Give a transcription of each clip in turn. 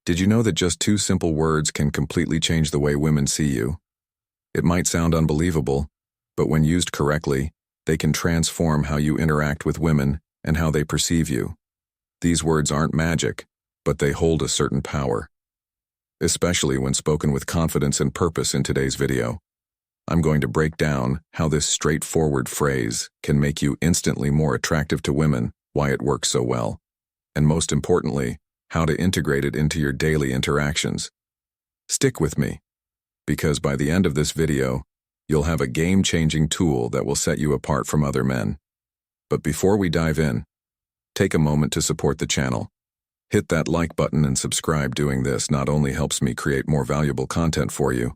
Did you know that just two simple words can completely change the way women see you? It might sound unbelievable, but when used correctly, they can transform how you interact with women and how they perceive you. These words aren't magic, but they hold a certain power, especially when spoken with confidence and purpose. In today's video, I'm going to break down how this straightforward phrase can make you instantly more attractive to women, why it works so well, and most importantly, how to integrate it into your daily interactions. Stick with me, because by the end of this video, you'll have a game-changing tool that will set you apart from other men. But before we dive in, take a moment to support the channel. Hit that like button and subscribe. Doing this not only helps me create more valuable content for you,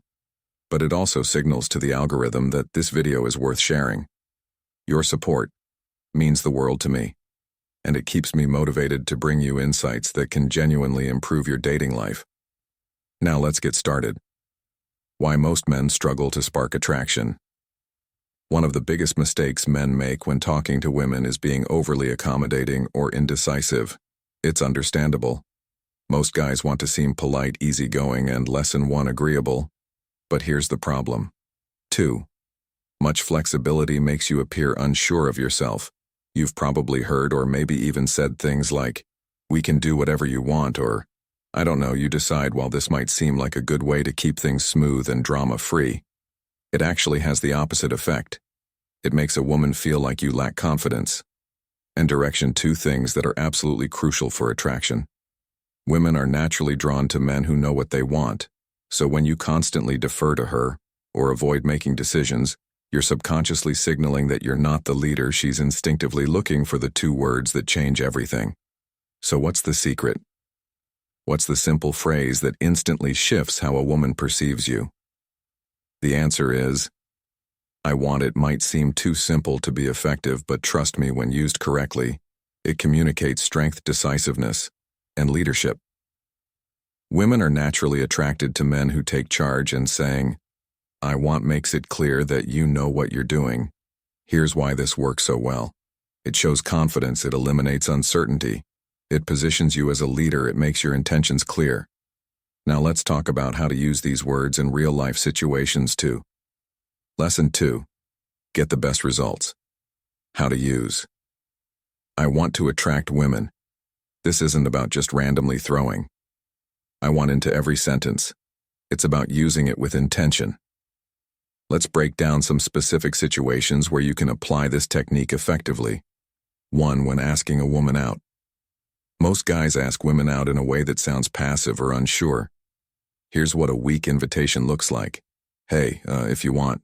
but it also signals to the algorithm that this video is worth sharing. Your support means the world to me, and it keeps me motivated to bring you insights that can genuinely improve your dating life. Now let's get started. Why most men struggle to spark attraction. One of the biggest mistakes men make when talking to women is being overly accommodating or indecisive. It's understandable. Most guys want to seem polite, easygoing, and lesson one, agreeable. But here's the problem. 2. Much flexibility makes you appear unsure of yourself. You've probably heard or maybe even said things like, "We can do whatever you want," or, "I don't know, you decide." While this might seem like a good way to keep things smooth and drama-free, it actually has the opposite effect. It makes a woman feel like you lack confidence and direction, two things that are absolutely crucial for attraction. Women are naturally drawn to men who know what they want, so when you constantly defer to her or avoid making decisions, you're subconsciously signaling that you're not the leader. She's instinctively looking for the two words that change everything. So what's the secret? What's the simple phrase that instantly shifts how a woman perceives you? The answer is, "I want." It might seem too simple to be effective, but trust me, when used correctly, it communicates strength, decisiveness, and leadership. Women are naturally attracted to men who take charge, and saying, "I want" makes it clear that you know what you're doing. Here's why this works so well. It shows confidence, it eliminates uncertainty, it positions you as a leader, it makes your intentions clear. Now let's talk about how to use these words in real-life situations too. Lesson 2. Get the best results. How to use "I want" to attract women. This isn't about just randomly throwing "I want" into every sentence. It's about using it with intention. Let's break down some specific situations where you can apply this technique effectively. 1. When asking a woman out. Most guys ask women out in a way that sounds passive or unsure. Here's what a weak invitation looks like. "Hey, if you want,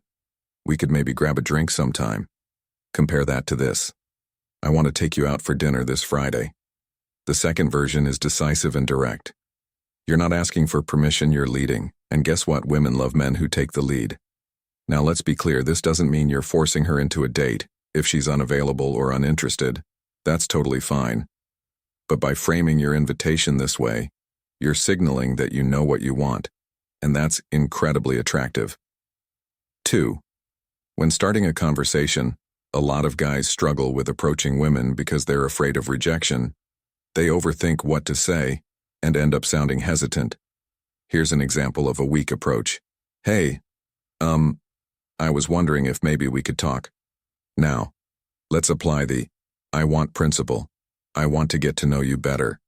we could maybe grab a drink sometime." Compare that to this: "I want to take you out for dinner this Friday." The second version is decisive and direct. You're not asking for permission, you're leading. And guess what? Women love men who take the lead. Now let's be clear, this doesn't mean you're forcing her into a date. If she's unavailable or uninterested, that's totally fine. But by framing your invitation this way, you're signaling that you know what you want, and that's incredibly attractive. 2. When starting a conversation, a lot of guys struggle with approaching women because they're afraid of rejection. They overthink what to say and end up sounding hesitant. Here's an example of a weak approach. "Hey, I was wondering if maybe we could talk." Now, let's apply the "I want" principle. "I want to get to know you better.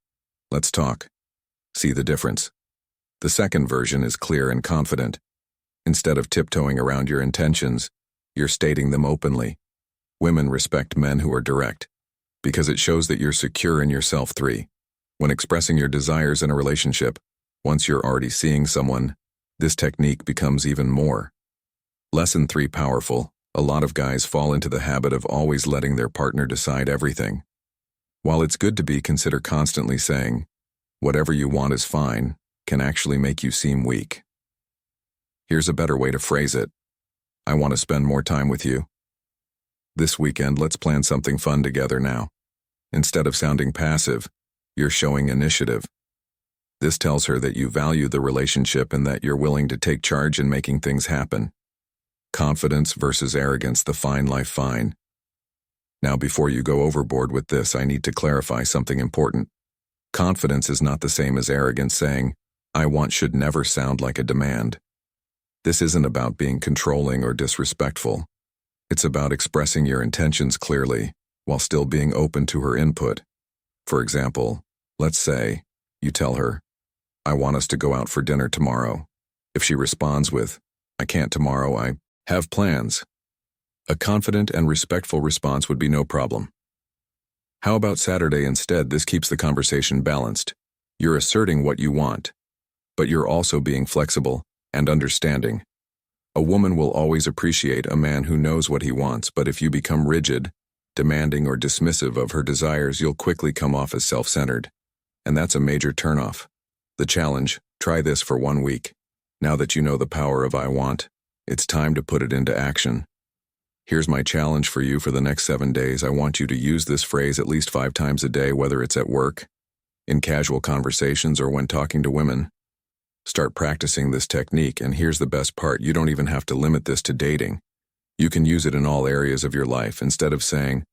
Let's talk." See the difference? The second version is clear and confident. Instead of tiptoeing around your intentions, you're stating them openly. Women respect men who are direct, because it shows that you're secure in yourself. 3. When expressing your desires in a relationship, once you're already seeing someone, this technique becomes even more. Lesson 3. Powerful. A lot of guys fall into the habit of always letting their partner decide everything. While it's good to consider constantly saying, "Whatever you want is fine," can actually make you seem weak. Here's a better way to phrase it. "I want to spend more time with you. This weekend, let's plan something fun together now." Instead of sounding passive, you're showing initiative. This tells her that you value the relationship and that you're willing to take charge in making things happen. Confidence versus arrogance, the fine life fine. Now, before you go overboard with this, I need to clarify something important. Confidence is not the same as arrogance. Saying, "I want" should never sound like a demand. This isn't about being controlling or disrespectful. It's about expressing your intentions clearly, while still being open to her input. For example, let's say you tell her, "I want us to go out for dinner tomorrow." If she responds with, "I can't tomorrow, I have plans," a confident and respectful response would be no problem. How about Saturday instead? This keeps the conversation balanced. You're asserting what you want, but you're also being flexible and understanding. A woman will always appreciate a man who knows what he wants, but if you become rigid, demanding, or dismissive of her desires, you'll quickly come off as self-centered. And that's a major turnoff. The challenge: try this for 1 week. Now that you know the power of "I want," it's time to put it into action. Here's my challenge for you for the next 7 days. I want you to use this phrase at least 5 times a day, whether it's at work, in casual conversations, or when talking to women. Start practicing this technique, and here's the best part: you don't even have to limit this to dating. You can use it in all areas of your life. Instead of saying,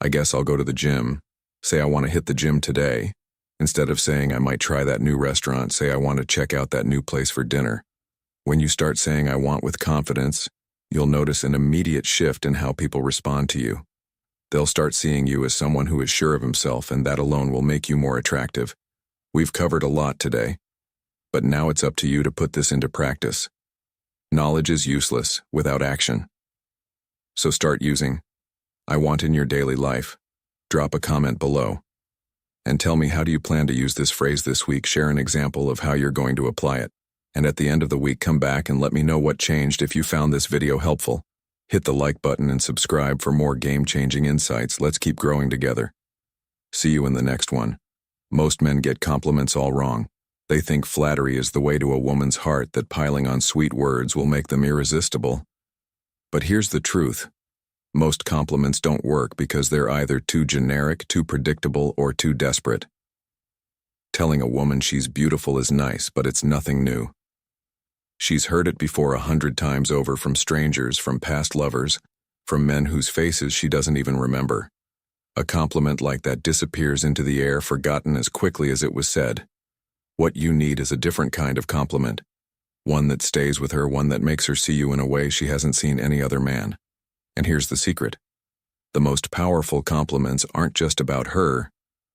"I guess I'll go to the gym," say, "I want to hit the gym today." Instead of saying, "I might try that new restaurant," say, "I want to check out that new place for dinner." When you start saying "I want" with confidence, you'll notice an immediate shift in how people respond to you. They'll start seeing you as someone who is sure of himself, and that alone will make you more attractive. We've covered a lot today, but now it's up to you to put this into practice. Knowledge is useless without action. So start using "I want" in your daily life. Drop a comment below and tell me, how do you plan to use this phrase this week? Share an example of how you're going to apply it. And at the end of the week, come back and let me know what changed. If you found this video helpful, hit the like button and subscribe for more game-changing insights. Let's keep growing together. See you in the next one. Most men get compliments all wrong. They think flattery is the way to a woman's heart, that piling on sweet words will make them irresistible. But here's the truth. Most compliments don't work because they're either too generic, too predictable, or too desperate. Telling a woman she's beautiful is nice, but it's nothing new. She's heard it before 100 times over, from strangers, from past lovers, from men whose faces she doesn't even remember. A compliment like that disappears into the air, forgotten as quickly as it was said. What you need is a different kind of compliment. One that stays with her, one that makes her see you in a way she hasn't seen any other man. And here's the secret. The most powerful compliments aren't just about her,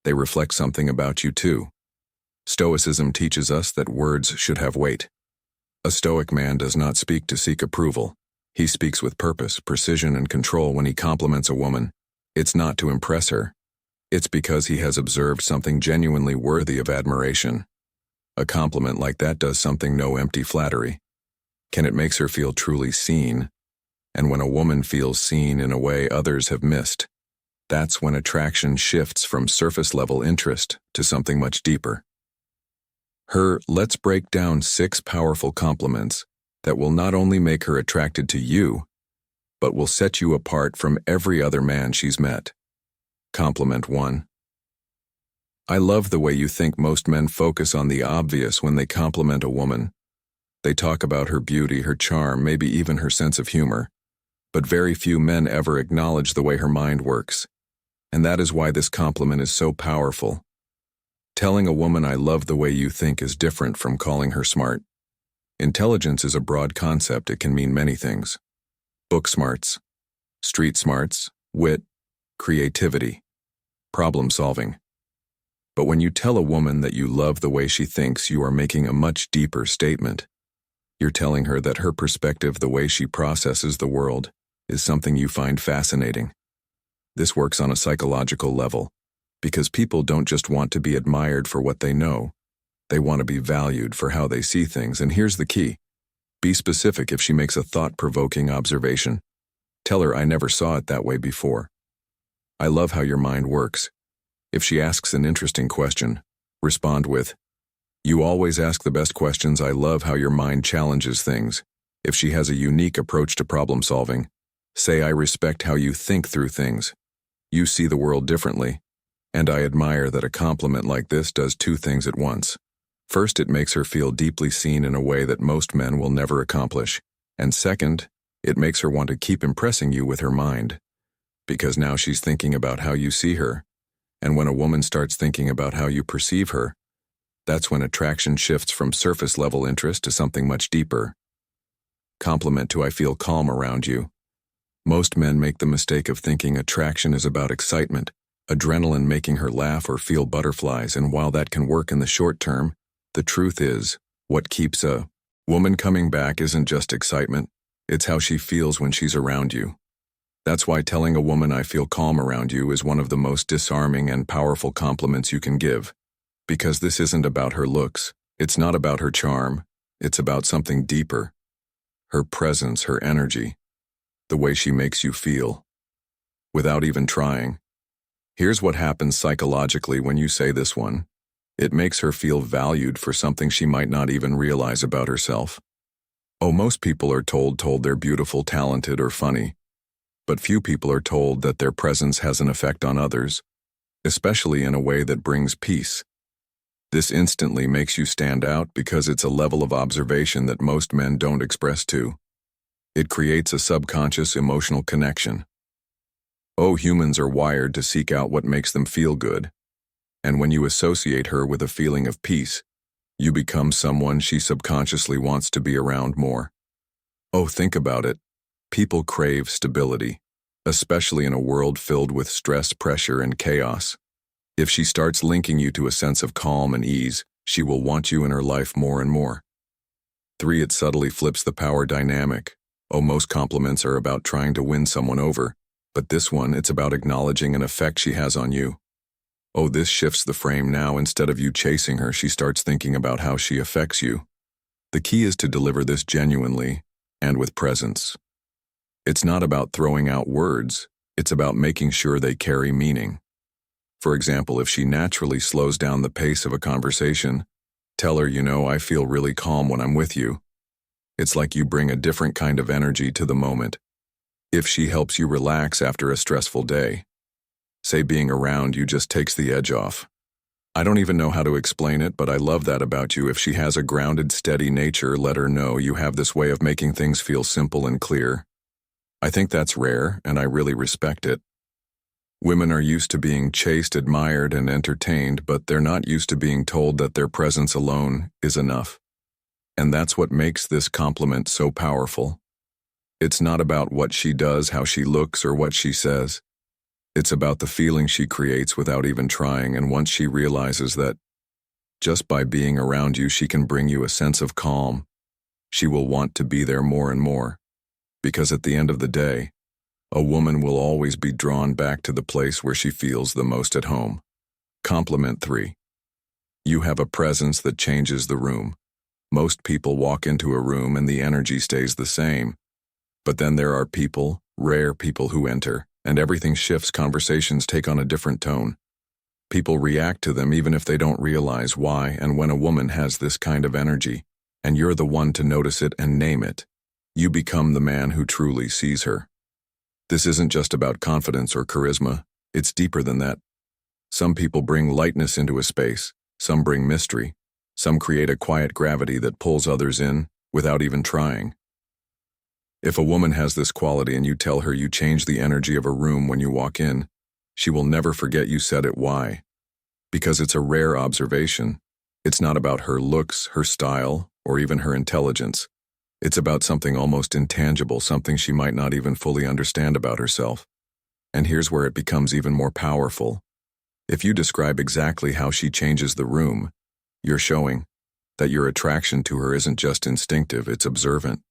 they reflect something about you too. Stoicism teaches us that words should have weight. A Stoic man does not speak to seek approval. He speaks with purpose, precision, and control. When he compliments a woman, it's not to impress her. It's because he has observed something genuinely worthy of admiration. A compliment like that does something no empty flattery. It makes her feel truly seen. And when a woman feels seen in a way others have missed, that's when attraction shifts from surface-level interest to something much deeper. Let's break down 6 powerful compliments that will not only make her attracted to you, but will set you apart from every other man she's met. Compliment 1. I love the way you think. Most men focus on the obvious when they compliment a woman. They talk about her beauty, her charm, maybe even her sense of humor. But very few men ever acknowledge the way her mind works. And that is why this compliment is so powerful. Telling a woman "I love the way you think" is different from calling her smart. Intelligence is a broad concept. It can mean many things. Book smarts, street smarts, wit, creativity, problem solving. But when you tell a woman that you love the way she thinks, you are making a much deeper statement. You're telling her that her perspective, the way she processes the world, is something you find fascinating. This works on a psychological level, because people don't just want to be admired for what they know. They want to be valued for how they see things. And here's the key. Be specific. If she makes a thought-provoking observation, tell her, "I never saw it that way before." "I love how your mind works." If she asks an interesting question, respond with, "You always ask the best questions. I love how your mind challenges things." If she has a unique approach to problem solving, say, "I respect how you think through things. You see the world differently. And I admire that." A compliment like this does 2 things at once. First, it makes her feel deeply seen in a way that most men will never accomplish. And second, it makes her want to keep impressing you with her mind. Because now she's thinking about how you see her. And when a woman starts thinking about how you perceive her, that's when attraction shifts from surface-level interest to something much deeper. Compliment to I feel calm around you. Most men make the mistake of thinking attraction is about excitement, adrenaline making her laugh or feel butterflies, and while that can work in the short term, the truth is, what keeps a woman coming back isn't just excitement, it's how she feels when she's around you. That's why telling a woman I feel calm around you is one of the most disarming and powerful compliments you can give. Because this isn't about her looks, it's not about her charm, it's about something deeper. Her presence, her energy, the way she makes you feel. Without even trying. Here's what happens psychologically when you say this one. It makes her feel valued for something she might not even realize about herself. Oh, most people are told they're beautiful, talented, or funny. But few people are told that their presence has an effect on others, especially in a way that brings peace. This instantly makes you stand out because it's a level of observation that most men don't express to. It creates a subconscious emotional connection. Oh, humans are wired to seek out what makes them feel good. And when you associate her with a feeling of peace, you become someone she subconsciously wants to be around more. Oh, think about it. People crave stability, especially in a world filled with stress, pressure, and chaos. If she starts linking you to a sense of calm and ease, she will want you in her life more and more. 3. It subtly flips the power dynamic. Oh, most compliments are about trying to win someone over, but this one, it's about acknowledging an effect she has on you. Oh, this shifts the frame now. Instead of you chasing her, she starts thinking about how she affects you. The key is to deliver this genuinely and with presence. It's not about throwing out words, it's about making sure they carry meaning. For example, if she naturally slows down the pace of a conversation, tell her, I feel really calm when I'm with you. It's like you bring a different kind of energy to the moment. If she helps you relax after a stressful day, say being around you just takes the edge off. I don't even know how to explain it, but I love that about you. If she has a grounded, steady nature, let her know you have this way of making things feel simple and clear. I think that's rare, and I really respect it. Women are used to being chased, admired, and entertained, but they're not used to being told that their presence alone is enough. And that's what makes this compliment so powerful. It's not about what she does, how she looks, or what she says. It's about the feeling she creates without even trying, and once she realizes that just by being around you she can bring you a sense of calm, she will want to be there more and more. Because at the end of the day, a woman will always be drawn back to the place where she feels the most at home. Compliment 3. You have a presence that changes the room. Most people walk into a room and the energy stays the same. But then there are people, rare people who enter, and everything shifts. Conversations take on a different tone. People react to them even if they don't realize why, and when a woman has this kind of energy, and you're the one to notice it and name it, you become the man who truly sees her. This isn't just about confidence or charisma, it's deeper than that. Some people bring lightness into a space, some bring mystery, some create a quiet gravity that pulls others in without even trying. If a woman has this quality and you tell her you change the energy of a room when you walk in, she will never forget you said it. Why? Because it's a rare observation. It's not about her looks, her style, or even her intelligence. It's about something almost intangible, something she might not even fully understand about herself. And here's where it becomes even more powerful. If you describe exactly how she changes the room, you're showing that your attraction to her isn't just instinctive, it's observant.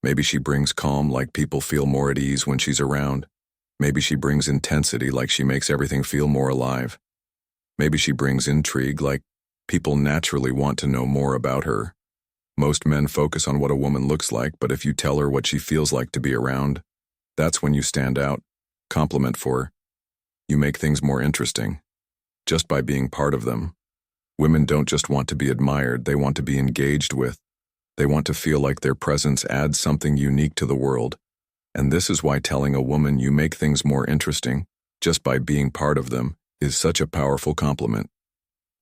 Maybe she brings calm, like people feel more at ease when she's around. Maybe she brings intensity, like she makes everything feel more alive. Maybe she brings intrigue, like people naturally want to know more about her. Most men focus on what a woman looks like, but if you tell her what she feels like to be around, that's when you stand out. Compliment 4. You make things more interesting, just by being part of them. Women don't just want to be admired, they want to be engaged with. They want to feel like their presence adds something unique to the world. And this is why telling a woman you make things more interesting, just by being part of them, is such a powerful compliment.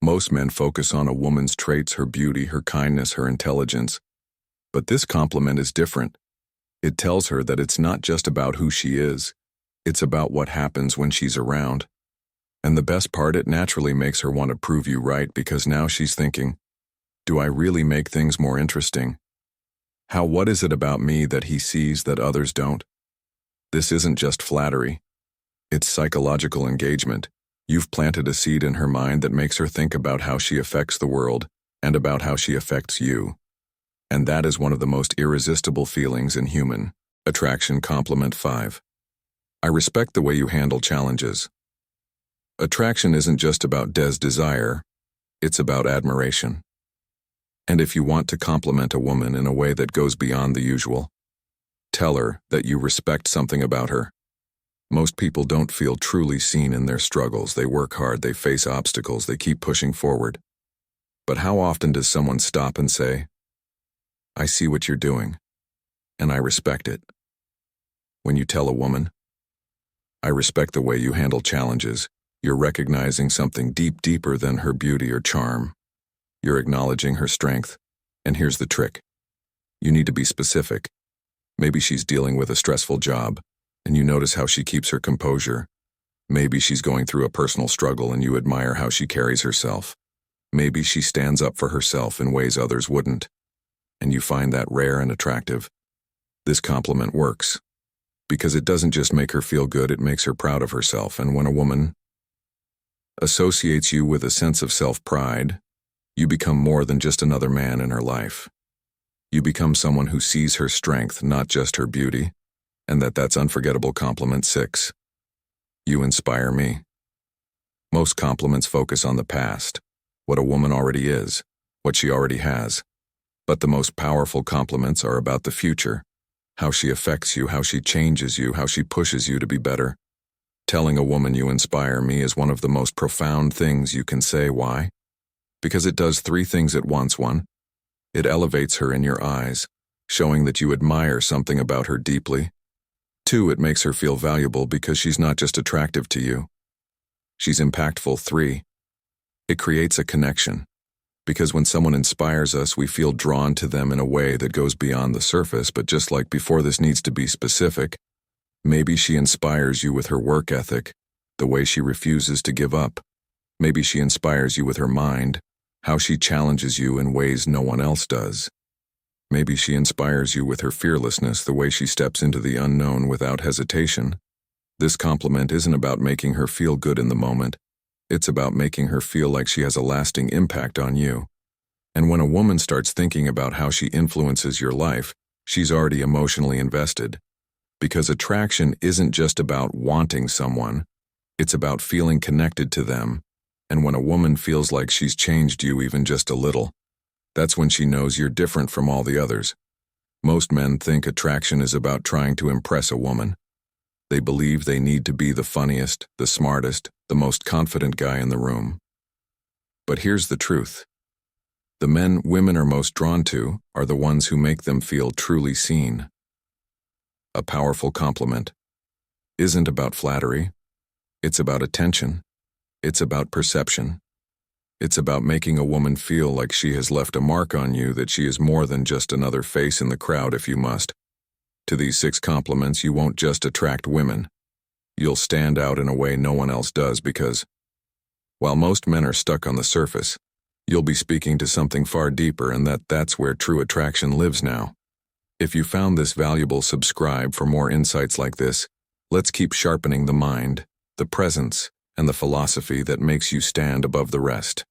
Most men focus on a woman's traits, her beauty, her kindness, her intelligence. But this compliment is different. It tells her that it's not just about who she is, it's about what happens when she's around. And the best part, it naturally makes her want to prove you right because now she's thinking, do I really make things more interesting? What is it about me that he sees that others don't? This isn't just flattery. It's psychological engagement. You've planted a seed in her mind that makes her think about how she affects the world and about how she affects you. And that is one of the most irresistible feelings in human attraction. Compliment 5. I respect the way you handle challenges. Attraction isn't just about desire, it's about admiration. And if you want to compliment a woman in a way that goes beyond the usual, tell her that you respect something about her. Most people don't feel truly seen in their struggles. They work hard, they face obstacles, they keep pushing forward. But how often does someone stop and say, I see what you're doing, and I respect it? When you tell a woman, I respect the way you handle challenges, you're recognizing something deeper than her beauty or charm. You're acknowledging her strength. And here's the trick. You need to be specific. Maybe she's dealing with a stressful job, and you notice how she keeps her composure. Maybe she's going through a personal struggle and you admire how she carries herself. Maybe she stands up for herself in ways others wouldn't, and you find that rare and attractive. This compliment works, because it doesn't just make her feel good, it makes her proud of herself. And when a woman associates you with a sense of self-pride, you become more than just another man in her life. You become someone who sees her strength, not just her beauty, and that's unforgettable. Compliment 6. You inspire me. Most compliments focus on the past, what a woman already is, what she already has. But the most powerful compliments are about the future, how she affects you, how she changes you, how she pushes you to be better. Telling a woman you inspire me is one of the most profound things you can say. Why? Because it does 3 things at once. 1, it elevates her in your eyes, showing that you admire something about her deeply. 2, it makes her feel valuable because she's not just attractive to you, she's impactful. 3, it creates a connection, because when someone inspires us, we feel drawn to them in a way that goes beyond the surface. But just like before, this needs to be specific. Maybe she inspires you with her work ethic, the way she refuses to give up. Maybe she inspires you with her mind, how she challenges you in ways no one else does. Maybe she inspires you with her fearlessness, the way she steps into the unknown without hesitation. This compliment isn't about making her feel good in the moment. It's about making her feel like she has a lasting impact on you. And when a woman starts thinking about how she influences your life, she's already emotionally invested. Because attraction isn't just about wanting someone, it's about feeling connected to them. And when a woman feels like she's changed you even just a little, that's when she knows you're different from all the others. Most men think attraction is about trying to impress a woman. They believe they need to be the funniest, the smartest, the most confident guy in the room. But here's the truth. The men women are most drawn to are the ones who make them feel truly seen. A powerful compliment isn't about flattery. It's about attention. It's about perception. It's about making a woman feel like she has left a mark on you, that she is more than just another face in the crowd if you must. To these 6 compliments, you won't just attract women. You'll stand out in a way no one else does, because, while most men are stuck on the surface, you'll be speaking to something far deeper, and that's where true attraction lives now. If you found this valuable, subscribe for more insights like this. Let's keep sharpening the mind, the presence, and the philosophy that makes you stand above the rest.